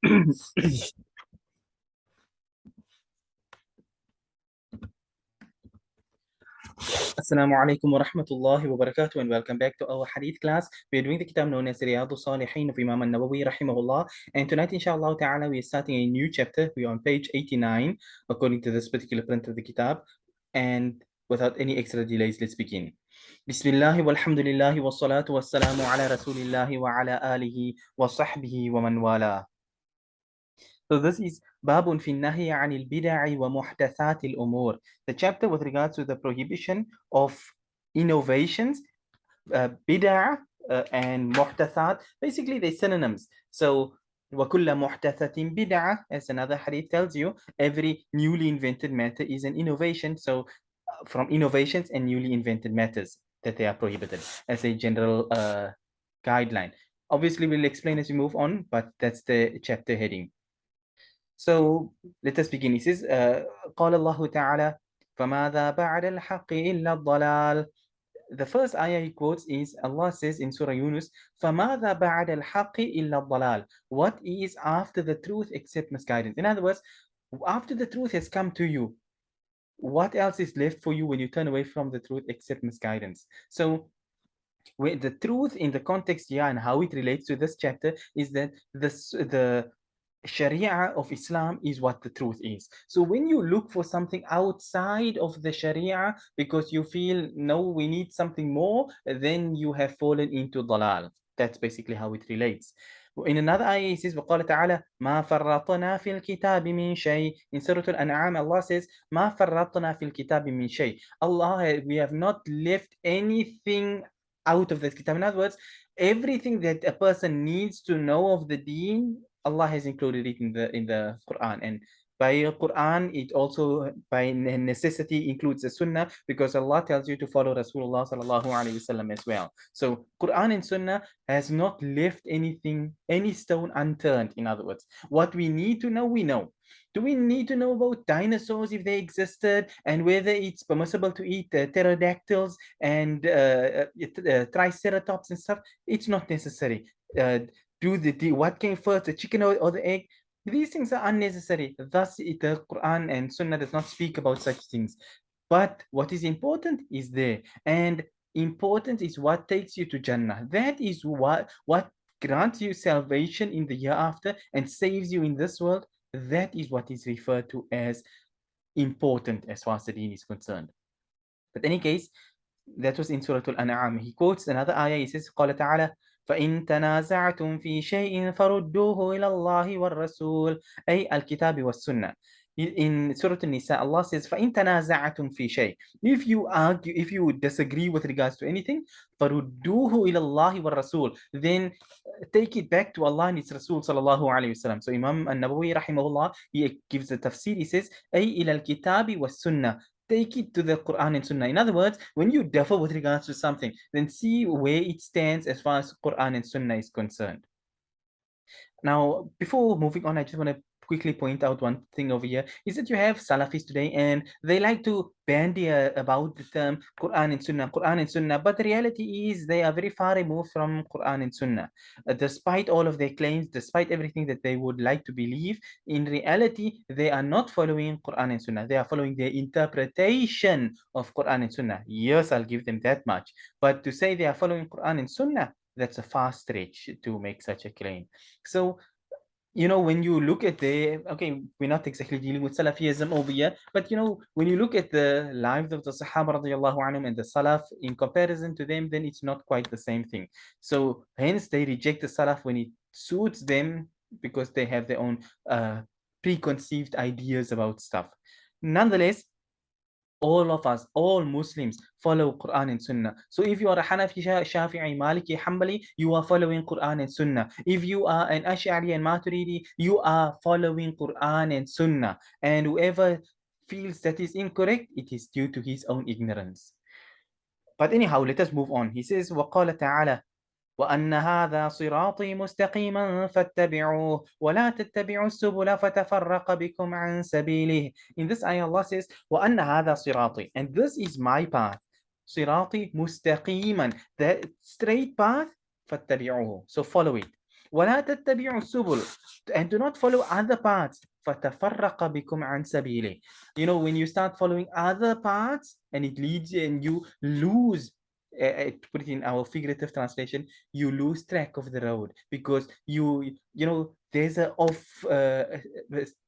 Assalamu alaikum wa rahmatullahi wa barakatuh, and welcome back to our hadith class. We are doing the kitab known as Riyaadhus Saaliheen of Imam an-Nawawi rahimahullah, and tonight inshallah ta'ala we are starting a new chapter. We are on page 89 according to this particular print of the kitab, and without any extra delays, let's begin. Bismillah walhamdulillah wa salatu wa salamu ala rasulillahi wa ala alihi wa sahbihi wa man wala. So this is Babun fi Nahi anil Bid'i wa Muhdathatil Umur, the chapter with regards to the prohibition of innovations, bid'ah and muhdathat. Basically, they're synonyms. So وَكُلَّ مُحْدَثَةٍ بِدْعَةٍ, as another hadith tells you, every newly invented matter is an innovation. So from innovations and newly invented matters that they are prohibited as a general guideline. Obviously, we'll explain as we move on, but that's the chapter heading. So let us begin. He says, قال الله تعالى فماذا بعد الحق إلا الضلال. The first ayah he quotes is Allah says in Surah Yunus, فماذا بعد الحق إلا الضلال. What is after the truth except misguidance? In other words, after the truth has come to you, what else is left for you when you turn away from the truth except misguidance? So the truth in the context here and how it relates to this chapter is that the Sharia of Islam is what the truth is. So when you look for something outside of the Sharia because you feel, no, we need something more, then you have fallen into dalal. That's basically how it relates. In another ayah, he says, وَقَالَ تَعَالَى مَا فَرَّطْنَا فِي الْكِتَابِ مِنْ شَيْءٍ. In Surah Al-An'am, Allah says, مَا فَرَّطْنَا فِي الْكِتَابِ مِنْ شَيْءٍ. Allah, we have not left anything out of the kitab. In other words, everything that a person needs to know of the deen, Allah has included it in the Quran, and by Quran it also by necessity includes the Sunnah, because Allah tells you to follow Rasulullah sallallahu alaihi wasallam as well. So Quran and Sunnah has not left any stone unturned. In other words, what we need to know, we know. Do we need to know about dinosaurs if they existed, and whether it's permissible to eat pterodactyls and triceratops and stuff? It's not necessary. What came first, the chicken or the egg? These things are unnecessary. Thus, the Quran and Sunnah does not speak about such things. But what is important is there, and important is what takes you to Jannah. That is what grants you salvation in the hereafter and saves you in this world. That is what is referred to as important as far as the deen is concerned. But in any case, that was in Surah Al-An'am. He quotes another ayah. He says, قال تعالى فإن تنازعتم في شيء فردوه إلى الله والرسول, أي الكتاب والسنة. In Surah An-Nisa, Allah says, فَإِن تَنَازَعَتُمْ فِي شَيْءٍ. If you argue, if you disagree with regards to anything, فَرُدُّوهُ إِلَى اللَّهِ وَالرَّسُولِ, then take it back to Allah and His Rasul sallallahu alayhi wasallam. So Imam an-Nawawi rahimahullah, he gives the tafsir. He says, أي إلى الكتاب والسنة. Take it to the Quran and Sunnah. In other words, when you differ with regards to something, then see where it stands as far as Quran and Sunnah is concerned. Now, before moving on, I just want to quickly point out one thing over here, is that you have Salafis today, and they like to bandy about the term Quran and Sunnah, but the reality is they are very far removed from Quran and Sunnah. Despite all of their claims, despite everything that they would like to believe, in reality, they are not following Quran and Sunnah. They are following their interpretation of Quran and Sunnah. Yes, I'll give them that much. But to say they are following Quran and Sunnah, that's a far stretch to make such a claim. So, when you look at okay, we're not exactly dealing with Salafism over here, but when you look at the lives of the Sahaba radiallahu anhum and the Salaf in comparison to them, then it's not quite the same thing. So hence they reject the Salaf when it suits them, because they have their own preconceived ideas about stuff. Nonetheless, all of us, all Muslims, follow Quran and Sunnah. So if you are a Hanafi, Shafi'i, Maliki, Hanbali, you are following Quran and Sunnah. If you are an Ash'ari and Maturidi, you are following Quran and Sunnah. And whoever feels that is incorrect, it is due to his own ignorance. But anyhow, let us move on. He says, وَقَالَ تَعَالَى وَأَنَّ هَذَا صِرَاطِي مُسْتَقِيمًا فَاتَّبِعُوهُ وَلَا تَتَّبِعُوا السُّبُلَ فَتَفَرَّقَ بِكُمْ عَنْ سَبِيلِهِ. In this ayah, Allah says, وَأَنَّ هَذَا صِرَاطِي, and this is my path. صِرَاطِي مُسْتَقِيمًا, the straight path, فَاتَّبِعُوهُ, so follow it. وَلَا تَتَّبِعُوا السُّبُلَ, and do not follow other paths. فَتَفَرَّقَ بِكُمْ عَنْ سَبِيلِهِ. When you start following other paths and it leads you and you lose, to put it in our figurative translation, you lose track of the road, because there's a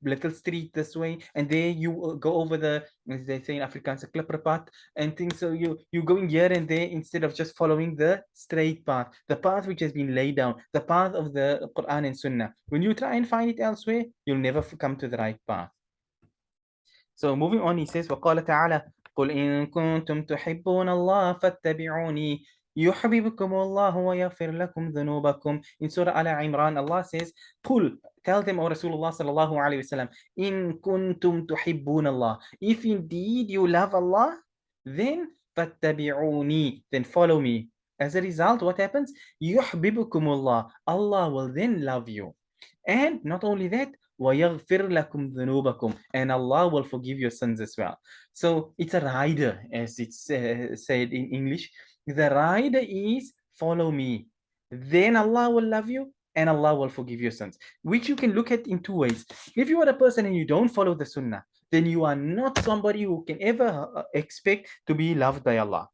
little street this way, and there you go over the, as they say in Afrikaans, a klipperpad and things. So you going here and there instead of just following the straight path, the path which has been laid down, the path of the Quran and Sunnah. When you try and find it elsewhere, you'll never come to the right path. So moving on, he says, وقال تعالى قل إن كنتم تحبون الله فاتبعوني يحببكم الله ويغفر لكم ذنوبكم. In Surah Al Imran, Allah says, قل, tell them, O Rasulullah sallallahu alayhi wasallam, إن كنتم تحبون الله, if indeed you love Allah, then فاتبعوني, then follow me. As a result, what happens? يحببكم الله, Allah will then love you. And not only that, وَيَغْفِرْ لَكُمْ ذُنُوبَكُمْ, and Allah will forgive your sins as well. So it's a rider, as it's said in English. The rider is follow me. Then Allah will love you and Allah will forgive your sins, which you can look at in two ways. If you are a person and you don't follow the Sunnah, then you are not somebody who can ever expect to be loved by Allah.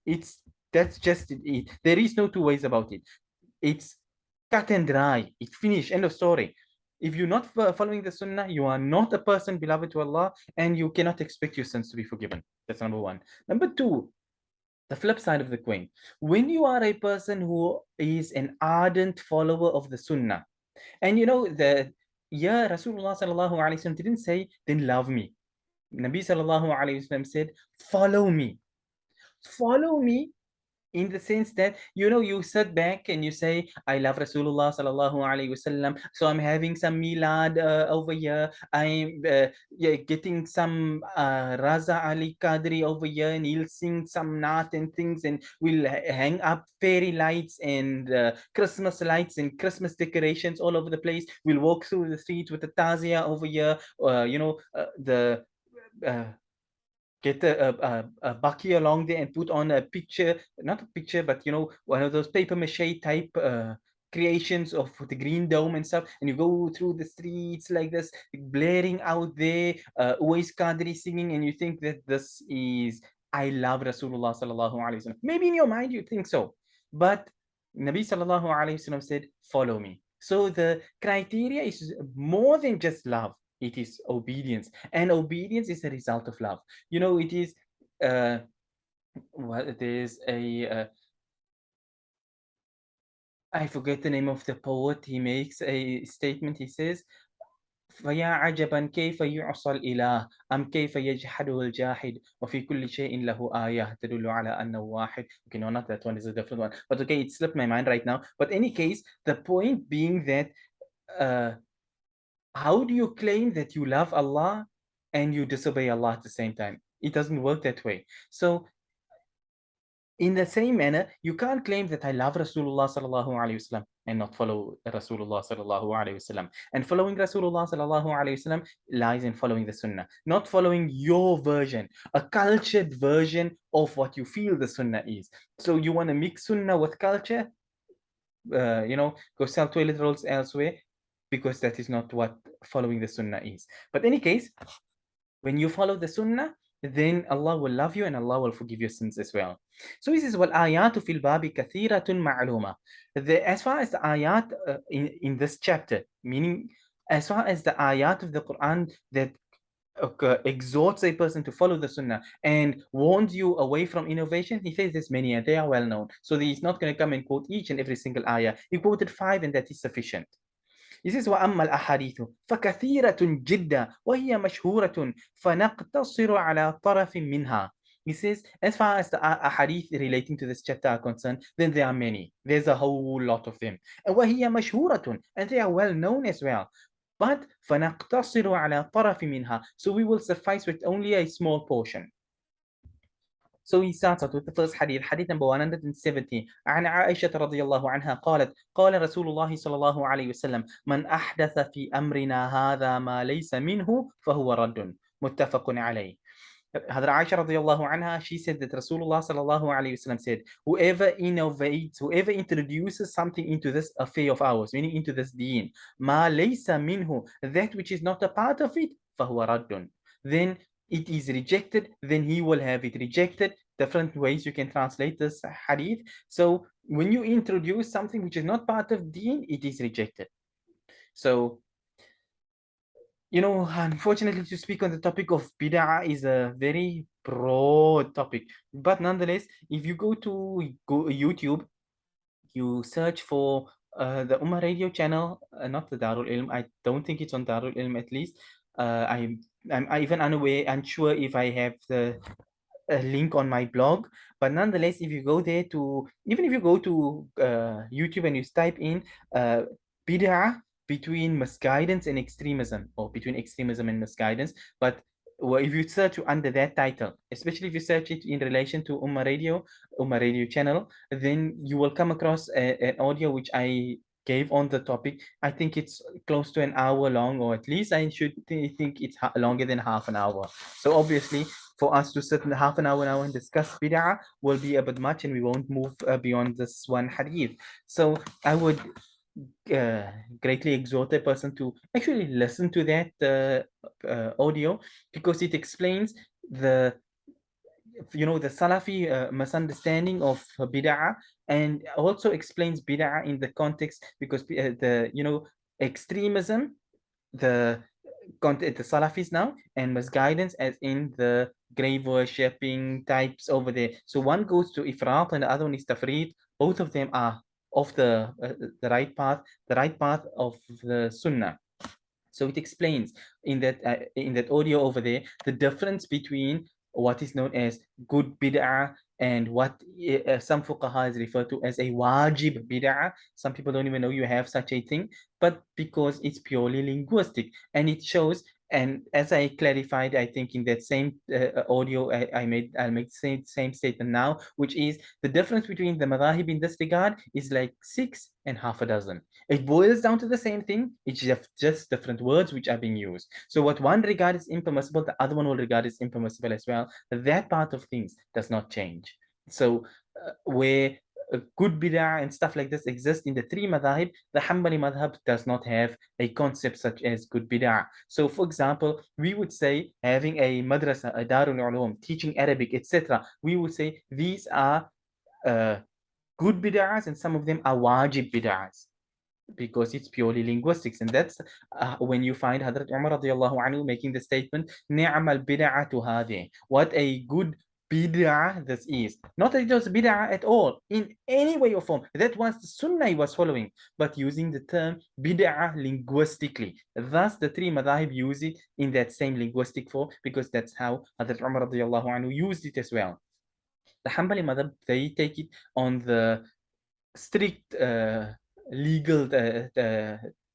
That's just it. There is no two ways about it. It's cut and dry. It's finished. End of story. If you're not following the Sunnah, you are not a person beloved to Allah, and you cannot expect your sins to be forgiven. That's number one. Number two, the flip side of the coin. When you are a person who is an ardent follower of the Sunnah, and Rasulullah sallallahu alaihi wasallam didn't say, then love me. Nabi sallallahu alaihi wasallam said, follow me. Follow me in the sense that you sit back and you say, I love Rasulullah sallallahu alaihi wasallam, so I'm having some milad over here, I'm getting some Raza Ali Qadri over here, and he'll sing some naat and things, and we'll hang up fairy lights and Christmas lights and Christmas decorations all over the place. We'll walk through the streets with the tazia over here, the get a bucky along there and put on a picture, not a picture, but one of those paper mache type creations of the green dome and stuff, and you go through the streets like this, blaring out there, Uwais Qadri singing, and you think that this is, I love Rasulullah sallallahu alaihi wasallam. Maybe in your mind you think so, but Nabi sallallahu alaihi wasallam said, follow me. So the criteria is more than just love. It is obedience, and obedience is a result of love. It is there's a I forget the name of the poet. He makes a statement. He says, فيا عجبا كيف يعصى الإله أم كيف يجحده الجاحد وفي كل شيء له آية تدل على أنه واحد. Okay, no, not that one. Is a different one. But okay, it slipped my mind right now. But any case, the point being that how do you claim that you love Allah and you disobey Allah at the same time? It doesn't work that way. So in the same manner, you can't claim that I love Rasulullah sallallahu alaihi wasallam and not follow Rasulullah sallallahu alaihi wasallam. And following Rasulullah sallallahu alaihi wasallam lies in following the Sunnah, not following your version, a cultured version of what you feel the Sunnah is. So you want to mix Sunnah with culture, go sell toilet rolls elsewhere, because that is not what following the Sunnah is. But in any case, when you follow the Sunnah, then Allah will love you and Allah will forgive your sins as well. So this is وَالْآيَاتُ فِي الْبَابِ كَثِيرَةٌ مَعْلُومَةٌ. As far as the ayat in this chapter, meaning as far as the ayat of the Quran that exhorts a person to follow the Sunnah and warns you away from innovation, he says there's many and they are well known. So he's not going to come and quote each and every single ayah. He quoted 5 and that is sufficient. He says, وَأَمَّا الْأَحَادِيثُ فَكَثِيرَةٌ جِدًّا وَهِيَ مَشْهُورَةٌ فَنَقْتَصِرُ عَلَى طَرَفٍ مِنْهَا. He says, as far as the ahadith relating to this chapter are concerned, then there are many. There's a whole lot of them. And وَهِيَ مَشْهُورَةٌ, and they are well known as well. But فَنَقْتَصِرُ عَلَى طَرَفٍ مِنْهَا, so we will suffice with only a small portion. So he starts out with the first hadith, hadith number 170. عن عائشة رضي الله عنها قالت قال رسول الله صلى الله عليه وسلم من أحدث في أمرنا هذا ما ليس منه فهو رد متفق عليه. Hadra Aisha radiallahu anha, she said that Rasulullah sallallahu alayhi wasallam said, whoever innovates, whoever introduces something into this affair of ours, meaning into this deen, ma laysa minhu, that which is not a part of it, fahuwa raddun. Then it is rejected, then he will have it rejected. Different ways you can translate this hadith. So when you introduce something which is not part of deen, it is rejected. So unfortunately, to speak on the topic of bid'ah is a very broad topic. But nonetheless, if you go to YouTube, you search for the Ummah radio channel, not the Darul Ilm. I don't think it's on Darul Ilm at least. I'm even unsure if I have the a link on my blog. But nonetheless, if you go there to, even if you go to YouTube and you type in bid'ah between misguidance and extremism, or between extremism and misguidance, but if you search under that title, especially if you search it in relation to Ummah Radio channel, then you will come across an audio which I gave on the topic. I think it's close to an hour long, or at least I should think it's longer than half an hour. So obviously, for us to sit in half an hour now and discuss bid'ah will be a bit much, and we won't move beyond this one hadith. So I would uh, greatly exhort a person to actually listen to that audio, because it explains the the Salafi misunderstanding of bid'ah, and also explains bid'ah in the context, because the extremism, the the Salafis now, and misguidance as in the grave worshipping types over there. So one goes to Ifrat and the other one is Tafreed. Both of them are of the right path of the Sunnah. So it explains in that audio over there the difference between what is known as good bid'ah and what some fuqaha is referred to as a wajib bid'ah. Some people don't even know you have such a thing, but because it's purely linguistic, and it shows. And as I clarified, I think in that same audio I'll make the same statement now, which is the difference between the madhahib in this regard is like 6 and half a dozen. It boils down to the same thing. It's just different words which are being used. So what one regards impermissible, the other one will regard as impermissible as well. That part of things does not change. So where good bid'ah and stuff like this exist in the three madhahib, the Hanbali madhab does not have a concept such as good bid'ah. So for example, we would say having a madrasa, a darul ulum, teaching Arabic, etc. We would say these are good bid'ahs, and some of them are wajib bid'ahs, because it's purely linguistics. And that's when you find Hadrat Umar radiallahu anhu making the statement, ni'mal bid'atu hadhi. What a good bid'ah this is. Not that it was bid'ah at all, in any way or form. That was the sunnah he was following, but using the term bid'ah linguistically. Thus, the three madhahib use it in that same linguistic form, because that's how Hadrat Umar radiallahu anhu used it as well. The Hanbali madhab, they take it on the strict legal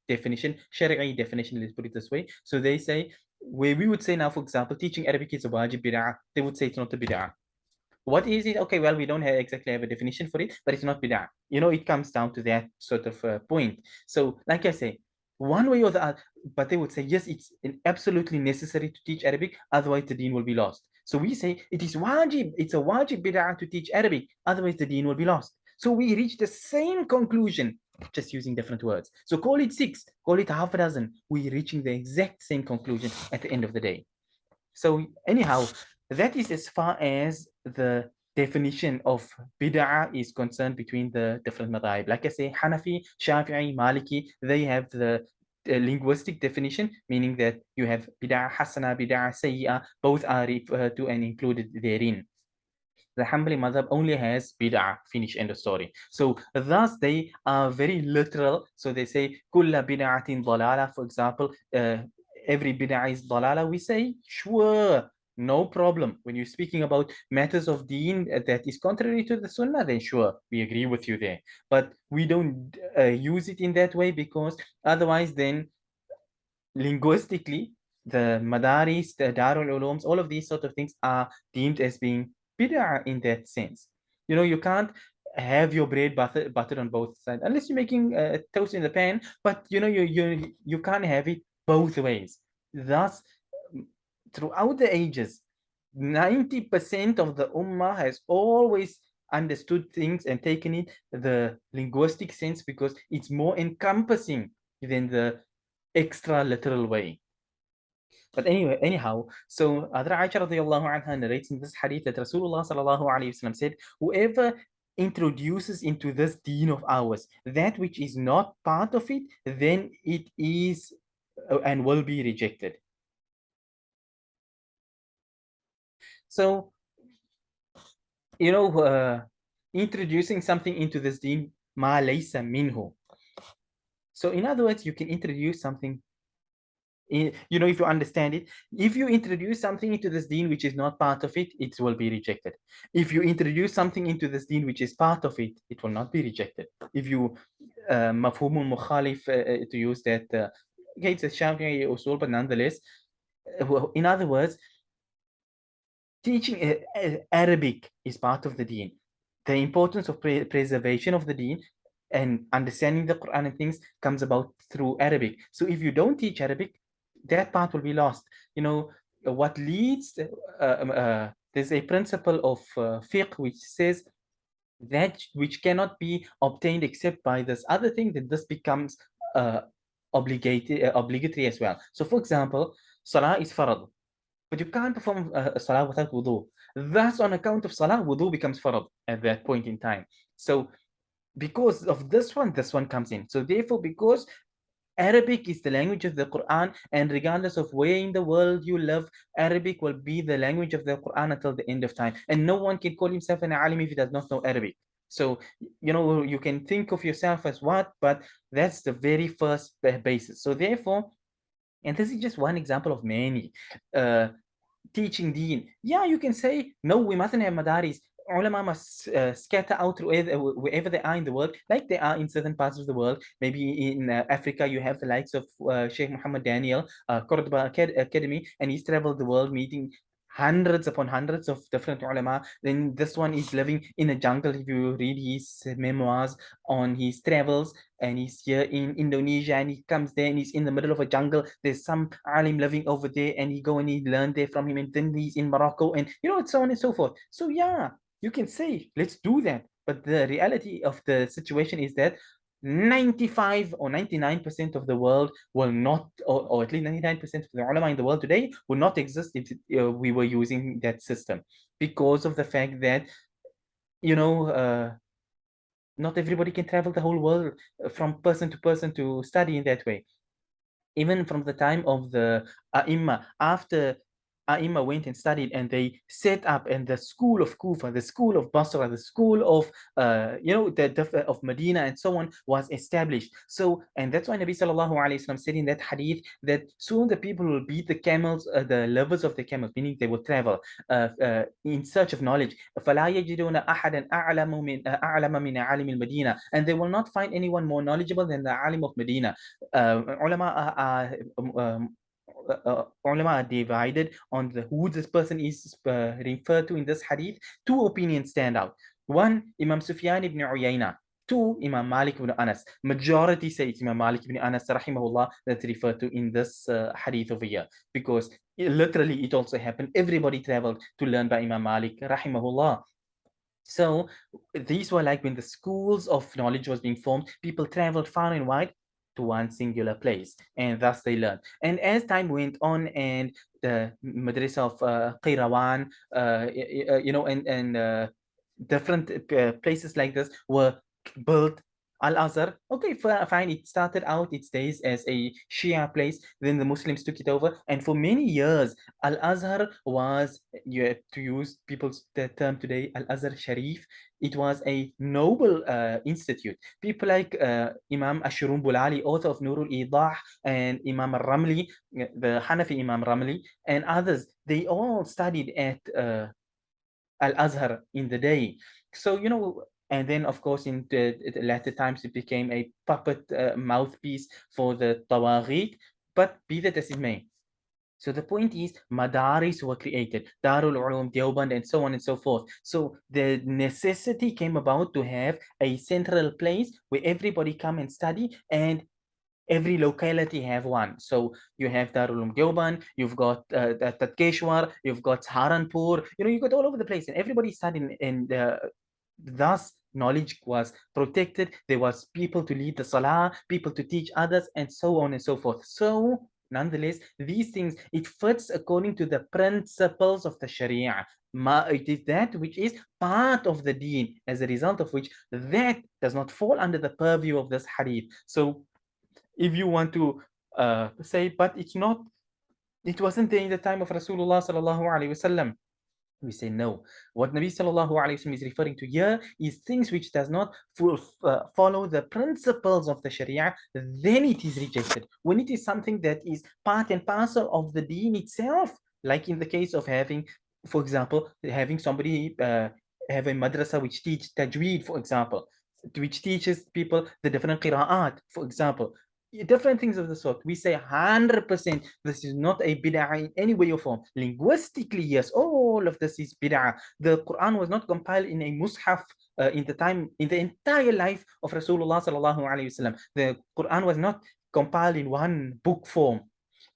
definition, Shari'i definition, let's put it this way. So they say, where we would say now, for example, teaching Arabic is a wajib bid'ah, they would say it's not a bid'ah. What is it? Okay, well, we don't exactly have a definition for it, but it's not bid'ah. It comes down to that sort of point. So, like I say, one way or the other, but they would say, yes, it's absolutely necessary to teach Arabic, otherwise the deen will be lost. So we say it is wajib, it's a wajib bid'ah to teach Arabic, otherwise the deen will be lost. So we reach the same conclusion, just using different words. So call it 6, call it half a dozen. We're reaching the exact same conclusion at the end of the day. So anyhow, that is as far as the definition of bid'ah is concerned between the different madhab. Like I say, Hanafi, Shafi'i, Maliki, they have the linguistic definition, meaning that you have bid'ah hasana, bid'ah sayyi'ah, both are referred to and included therein. The Hanbali madhab only has bid'ah, finish, end of story. So thus they are very literal. So they say kulla bid'atin dalala, for example, every bid'ah is dalala. We say sure, no problem. When you're speaking about matters of deen that is contrary to the sunnah, then sure, we agree with you there. But we don't use it in that way, because otherwise then linguistically, the madaris, the darul ulums, all of these sort of things are deemed as being bid'ah in that sense. You can't have your bread buttered on both sides unless you're making toast in the pan, but you can't have it both ways. Thus, throughout the ages, 90% of the ummah has always understood things and taken it the linguistic sense because it's more encompassing than the extra literal way. But anyway, anyhow, so Aisha radiallahu anha narrates in this hadith that Rasulullah sallallahu alayhi wasallam said, whoever introduces into this deen of ours that which is not part of it, then it is and will be rejected. So, introducing something into this deen, ma laysa minhu. So in other words, you can introduce something if you understand it, if you introduce something into this deen which is not part of it, it will be rejected. If you introduce something into this deen which is part of it, it will not be rejected. If you mafhumul mukhalif, to use that, okay, it's a Shafi'i usul, but nonetheless, in other words, teaching Arabic is part of the deen. The importance of preservation of the deen and understanding the Quran and things comes about through Arabic. So if you don't teach Arabic, that part will be lost. What leads, there's a principle of fiqh which says that which cannot be obtained except by this other thing, that this becomes obligatory as well. So for example, salah is farad, but you can't perform salah without wudu. Thus, on account of salah, wudu becomes farad at that point in time. So because of this one comes in. So therefore, because Arabic is the language of the Quran, and regardless of where in the world you live, Arabic will be the language of the Quran until the end of time. And no one can call himself an alim if he does not know Arabic. So, you can think of yourself as what, but that's the very first basis. So therefore, and this is just one example of many, teaching deen. Yeah, you can say, no, we mustn't have madaris. Ulama must scatter out wherever they are in the world, like they are in certain parts of the world. Maybe in Africa, you have the likes of Sheikh Muhammad Daniel, Cordoba Academy, and he's traveled the world meeting hundreds upon hundreds of different ulama. Then this one is living in a jungle. If you read his memoirs on his travels, and he's here in Indonesia, and he comes there and he's in the middle of a jungle. There's some alim living over there, and he go and he learned there from him, and then he's in Morocco, and so on and so forth. So yeah, you can say, let's do that. But the reality of the situation is that 95 or 99% of the world will not, or at least 99% of the ulama in the world today will not exist if we were using that system, because of the fact that, not everybody can travel the whole world from person to person to study in that way. Even from the time of the A'imma, after A'imma went and studied, and they set up, and the school of Kufa, the school of Basra, the school of of Medina, and so on, was established. So, and that's why Nabi sallallahu alaihi wasallam said in that hadith that soon the people will beat the camels, the lovers of the camels, meaning they will travel in search of knowledge. فَلَا يَجِدُونَ أَحَدًا أَعْلَمَ مِنْ عَالِمِ الْمَدِينَةِ, and they will not find anyone more knowledgeable than the alim of Medina. Ulama are divided on who this person is referred to in this hadith. Two opinions stand out. One, Imam Sufyan ibn Uyayna. Two, Imam Malik ibn Anas. Majority say it's Imam Malik ibn Anas rahimahullah that's referred to in this hadith over here, because literally it also happened. Everybody traveled to learn by Imam Malik rahimahullah. So these were like when the schools of knowledge was being formed, people traveled far and wide to one singular place, and thus they learned. And as time went on, and the madrasa of Qirawan, and different places like this were built. Al-Azhar, okay, fine, it started out its days as a Shia place, then the Muslims took it over, and for many years, Al-Azhar was, to use people's term today, Al-Azhar Sharif, it was a noble institute. People like Imam Ashurun Bulali, author of Nurul Idah, and Imam Ramli, the Hanafi Imam Ramli, and others, they all studied at Al-Azhar in the day. So, and then of course in the latter times it became a puppet mouthpiece for the Tawagheet, but be that as it may. So the point is, madaris were created, Darul Ulum, Deoband, and so on and so forth. So the necessity came about to have a central place where everybody come and study, and every locality have one. So you have Darul Uloom Deoband, you've got Tatkeshwar, you've got Saharanpur, you got all over the place, and everybody studied, and thus knowledge was protected. There was people to lead the salah, people to teach others, and so on and so forth. So nonetheless, these things, it fits according to the principles of the Sharia. It is that which is part of the deen, as a result of which that does not fall under the purview of this hadith. So if you want to say, but it wasn't there in the time of Rasulullah sallallahu alaihi wasallam, we say no. What Nabi sallallahu alaihi wasallam is referring to here is things which does not follow the principles of the Sharia, then it is rejected. When it is something that is part and parcel of the deen itself, like in the case of having, for example, having somebody have a madrasa which teach tajweed, for example, which teaches people the different qira'at, for example, different things of the sort. We say 100% this is not a bid'ah in any way or form. Linguistically, yes, all of this is bid'ah. The Quran was not compiled in a mushaf in the entire life of Rasulullah sallallahu alaihi wasallam. The Quran was not compiled in one book form.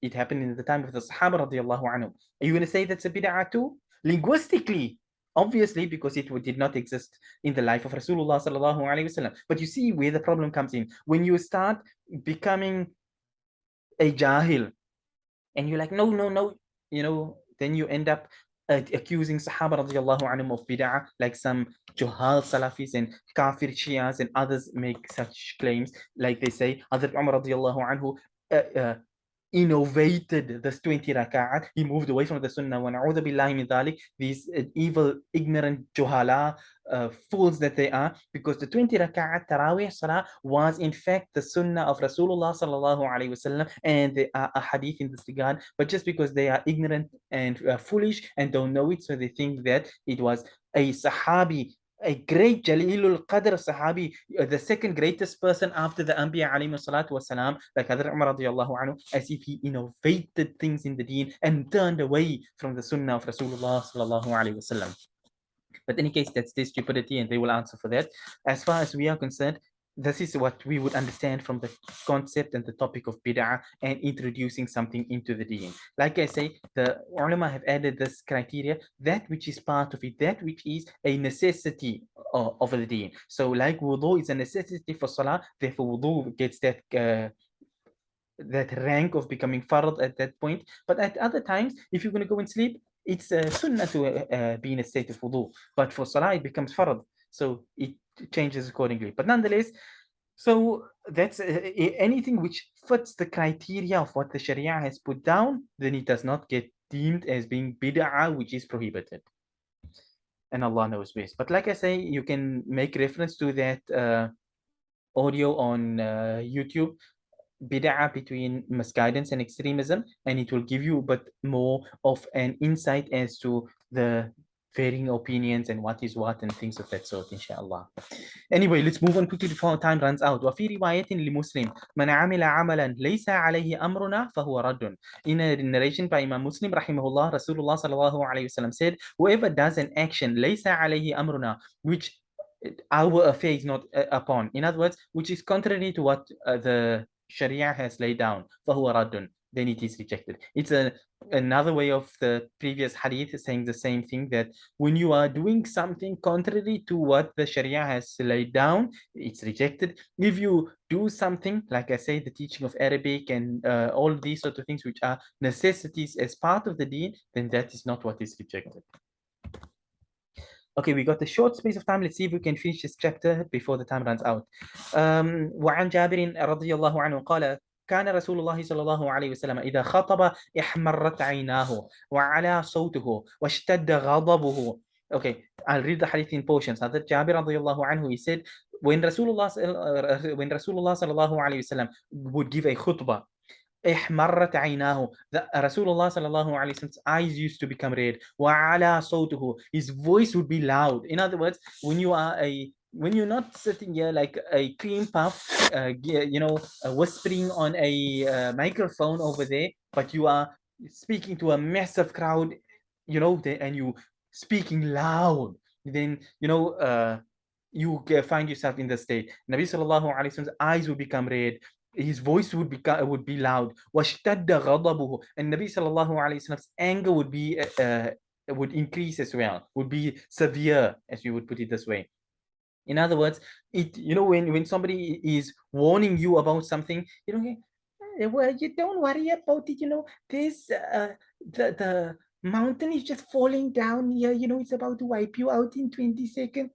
It happened in the time of the Sahaba radiallahu anhu. Are you going to say that's a bid'ah too? Linguistically, obviously, because it did not exist in the life of Rasulullah sallallahu alaihi wasallam. But you see where the problem comes in. When you start becoming a jahil, and you're like, no, then you end up accusing Sahaba radiallahu anhum of bid'ah, like some Juhal Salafis and Kafir Shias and others make such claims. Like they say, Hazrat Umar radiallahu anhu innovated this 20 rak'at. He moved away from the sunnah. Wa na'udhu billahi min dhalik, these evil, ignorant juhala, fools that they are, because the 20 rak'at tarawih salah was in fact the sunnah of Rasulullah sallallahu alaihi wasallam, and there are a hadith in this regard, but just because they are ignorant and foolish and don't know it, so they think that it was a sahabi, a great Jalilul Qadr Sahabi, the second greatest person after the Anbiya alayhi salatu wasalam, like Hazrat Umar radiallahu anhu, as if he innovated things in the deen and turned away from the Sunnah of Rasulullah sallallahu alayhi wasallam. But in any case, that's their stupidity, and they will answer for that. As far as we are concerned, this is what we would understand from the concept and the topic of bid'ah and introducing something into the deen. Like I say, the ulama have added this criteria, that which is part of it, that which is a necessity of the deen. So like wudu is a necessity for salah, therefore wudu gets that rank of becoming fard at that point. But at other times, if you're going to go and sleep, it's sunnah to be in a state of wudu. But for salah, it becomes fard. So it changes accordingly. But nonetheless, so that's anything which fits the criteria of what the Sharia has put down, then it does not get deemed as being bid'ah, which is prohibited. And Allah knows best. But like I say, you can make reference to that audio on YouTube, bid'ah between misguidance and extremism, and it will give you but more of an insight as to the varying opinions and what is what and things of that sort, inshallah. Anyway, let's move on quickly before time runs out. وفي رواية لمسلم من عمل عملا ليس عليه أمرنا فهو رد. In a narration by Imam Muslim rahimahullah, Rasulullah sallallahu alayhi wasallam said, whoever does an action ليس عليه أمرنا, which our affair is not upon, in other words, which is contrary to what the Sharia has laid down, فهو رد, then it is rejected. It's another way of the previous hadith saying the same thing, that when you are doing something contrary to what the Sharia has laid down, it's rejected. If you do something, like I say, the teaching of Arabic and all these sort of things which are necessities as part of the deen, then that is not what is rejected. Okay, we got a short space of time. Let's see if we can finish this chapter before the time runs out. وعن جابر رضي الله عنه قال كان رسول الله صلى الله عليه وسلم إذا خطب احمرت عيناه وعلى صوته واشتد غضبه. Okay, I'll read the hadith in portions. Hazrat Jabir radiallahu anhu, he said, when Rasulullah sallallahu alayhi wasallam would give a khutbah, احمرت عيناه, the Rasulullah sallallahu alayhi wasallam's eyes used to become red. وعلى صوته, his voice would be loud. In other words, when you're not sitting here like a cream puff, whispering on a microphone over there, but you are speaking to a massive crowd, and you speaking loud, then you find yourself in the state. Nabi sallallahu alayhi wasallam's eyes will become red. his voice would be loud. وَاشْتَدَّ غَضَبُهُ. And Nabi sallallahu alayhi wasallam's anger would increase as well, would be severe, as we would put it this way. In other words, when somebody is warning you about something, well, you don't worry about it. This the mountain is just falling down here. It's about to wipe you out in 20 seconds.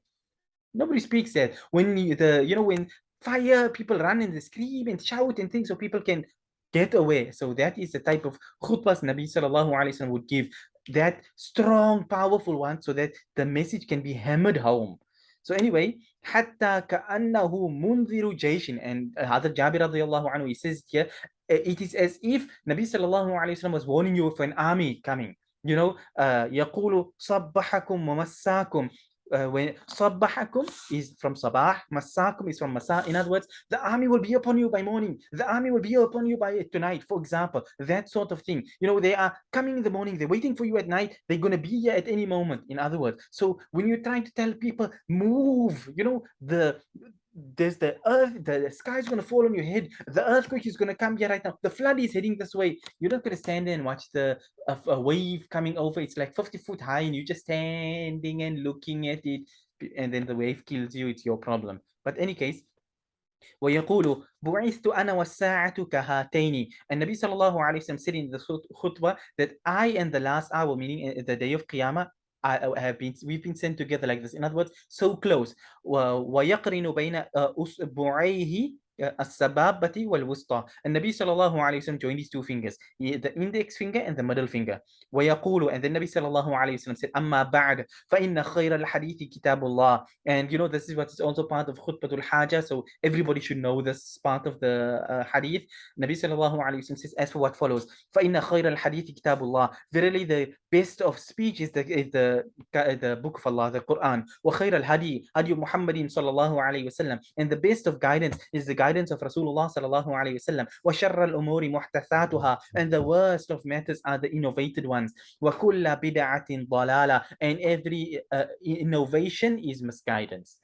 Nobody speaks that. When fire, people run and they scream and shout and things so people can get away. So that is the type of khutbahs Nabi sallallahu alaihi wasallam would give. That strong, powerful one, so that the message can be hammered home. So anyway, حتى كأنه منذر جيش, and Hazrat Jabir radiallahu anhu, he says here, it is as if Nabi sallallahu alaihi wasallam was warning you for an army coming. يقول صبحكم ومساكم. When sabbahakum is from sabah, masakum is from masa. In other words, the army will be upon you by morning, the army will be upon you by tonight, for example, that sort of thing. They are coming in the morning, they're waiting for you at night, they're going to be here at any moment, in other words. So when you're trying to tell people move, there's the earth, the sky is going to fall on your head, the earthquake is going to come here right now, the flood is heading this way. You're not going to stand there and watch a wave coming over. It's like 50 foot high and you're just standing and looking at it, and then the wave kills you. It's your problem. But any case, ويقول بعثت أنا والساعة كهاتين. And Nabi sallallahu alayhi wa sallam said in the khutbah that I and the last hour, meaning the day of Qiyamah, we've been sent together like this. In other words, so close. ويقرن بين أصبعيه السبابة والوسطى. And Nabi sallallahu alayhi wa sallam joined these two fingers, the index finger and the middle finger. ويقول, and then Nabi sallallahu alayhi wa sallam said, أما بعد فإن خير الحديث كتاب الله. And this is what is also part of khutbatul haja, so everybody should know this part of the hadith. Nabi sallallahu alayhi wa sallam says as for what follows: فإن خير الحديث كتاب الله. Verily the best of speech is the book of Allah, the Quran. وخير الهدي هدي محمد صلى الله عليه وسلم. And the best of guidance is the guidance of Rasulullah صلى الله عليه وسلم. وشر الأمور محدثاتها. And the worst of matters are the innovated ones. وكل بدعة ضلالة. And every innovation is misguidance.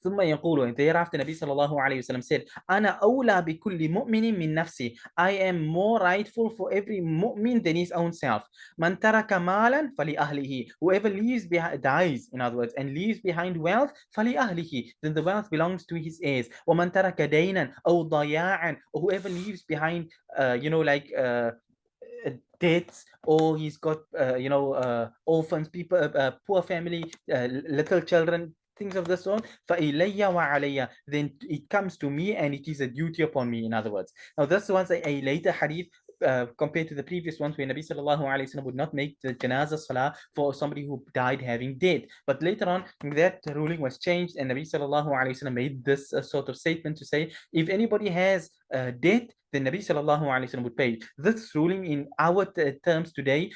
ثم يقول, and thereafter Nabi sallallahu alayhi wa sallam said, أنا أولى بكل مؤمن من نفسي. I am more rightful for every mu'min than his own self. من ترك مالا فلأهله. Whoever dies, in other words, and leaves behind wealth, فلأهله. Then the wealth belongs to his heirs. ومن ترك دينا أو ضياعا. Whoever leaves behind, debts, or he's got orphans, people, poor family, little children, things of the sort, فَإِلَيَّ وَعَلَيَّ. Then it comes to me and it is a duty upon me, in other words. Now this was a later hadith compared to the previous ones, where Nabi sallallahu alayhi wa sallam would not make the janazah salah for somebody who died having debt. But later on, that ruling was changed, and Nabi sallallahu alayhi wa sallam made this sort of statement to say, if anybody has debt, then Nabi sallallahu alayhi wa sallam would pay. This ruling in our terms today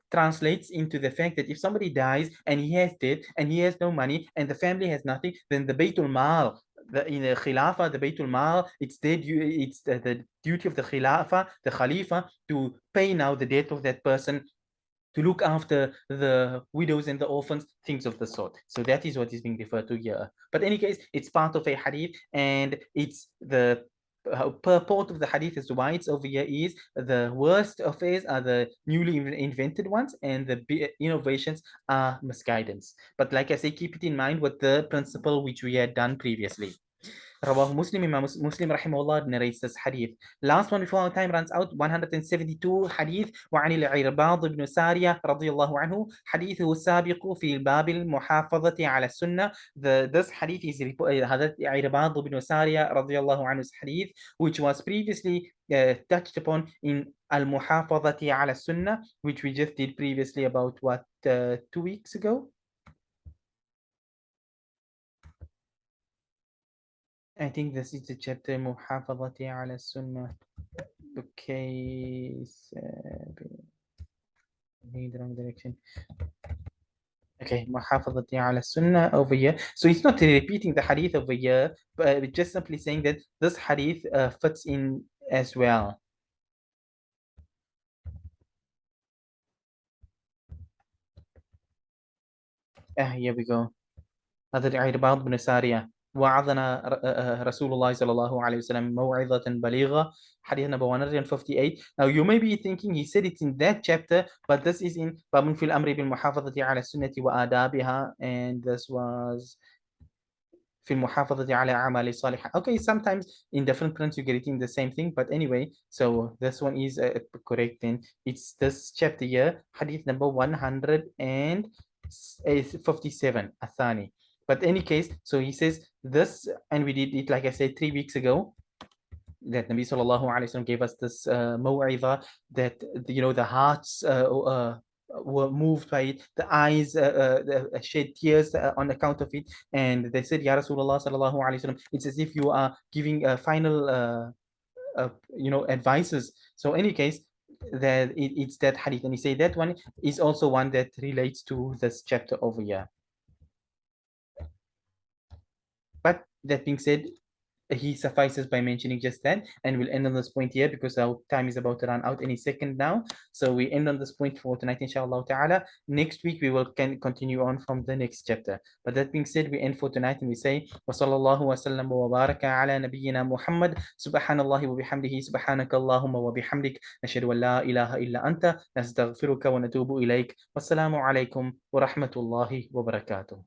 translates into the fact that if somebody dies and he has debt and he has no money and the family has nothing, then the Baytul Mal, in the Khilafah, the Baytul Mal, it's the duty of the Khilafah, the Khalifa, to pay now the debt of that person, to look after the widows and the orphans, things of the sort. So that is what is being referred to here. But in any case, it's part of a hadith, and it's the purport of the hadith as to why it's over here is the worst affairs are the newly invented ones, and the innovations are misguidance. But like I say, keep it in mind with the principle which we had done previously. Rawahu Muslim, Imam Muslim rahimahullah narrates this hadith. Last one before our time runs out, 172 hadith. وعن العرباض بن سارية رضي الله عنه حديثه السابق في الباب المحافظة على السنة. This hadith is Hazrat Irbad ibn Sariya radiallahu anhu's hadith, which was previously touched upon in Al-Muhafadhati ala Sunnah, which we just did previously about 2 weeks ago. I think this is the chapter Muhafadhati ala Sunnah. Okay, in the wrong direction. Okay, Muhafadhati ala Sunnah over here. So it's not repeating the hadith over here, but just simply saying that this hadith fits in as well. Here we go. Hazrat Irbad ibn Sariya. وعظنا رسول الله صلى الله عليه وسلم موعظة بليغة. Hadith number 158. Now you may be thinking he said it in that chapter, but this is in باب في الأمر بالمحافظة على السنة وآدابها, and this was في المحافظة على أعمال الصالحة. Okay, sometimes in different prints you get it in the same thing, but anyway, so this one is correct then. It's this chapter here, hadith number 157, Athani. But any case, so he says this, and we did it, like I said, 3 weeks ago, that Nabi sallallahu alaihi wasallam gave us this maw'idha, that the hearts were moved by it, the eyes shed tears on account of it, and they said, Ya Rasulullah sallallahu alaihi wasallam, it's as if you are giving final advices. So any case, that it's that hadith, and he said that one is also one that relates to this chapter over here. But that being said, he suffices by mentioning just that, and we'll end on this point here because our time is about to run out any second now. So we end on this point for tonight, inshallah ta'ala. Next week we will continue on from the next chapter. But that being said, we end for tonight and we say wa sallallahu wa sallam wa baraka ala nabiyyina Muhammad, subhanallahi wa bihamdihi, subhanaka Allahumma wa bihamdik, nashhadu an la ilaha illa anta, nastaghfiruka wa natubu ilayk. Wassalamu alaikum wa rahmatullahi wa barakatuh.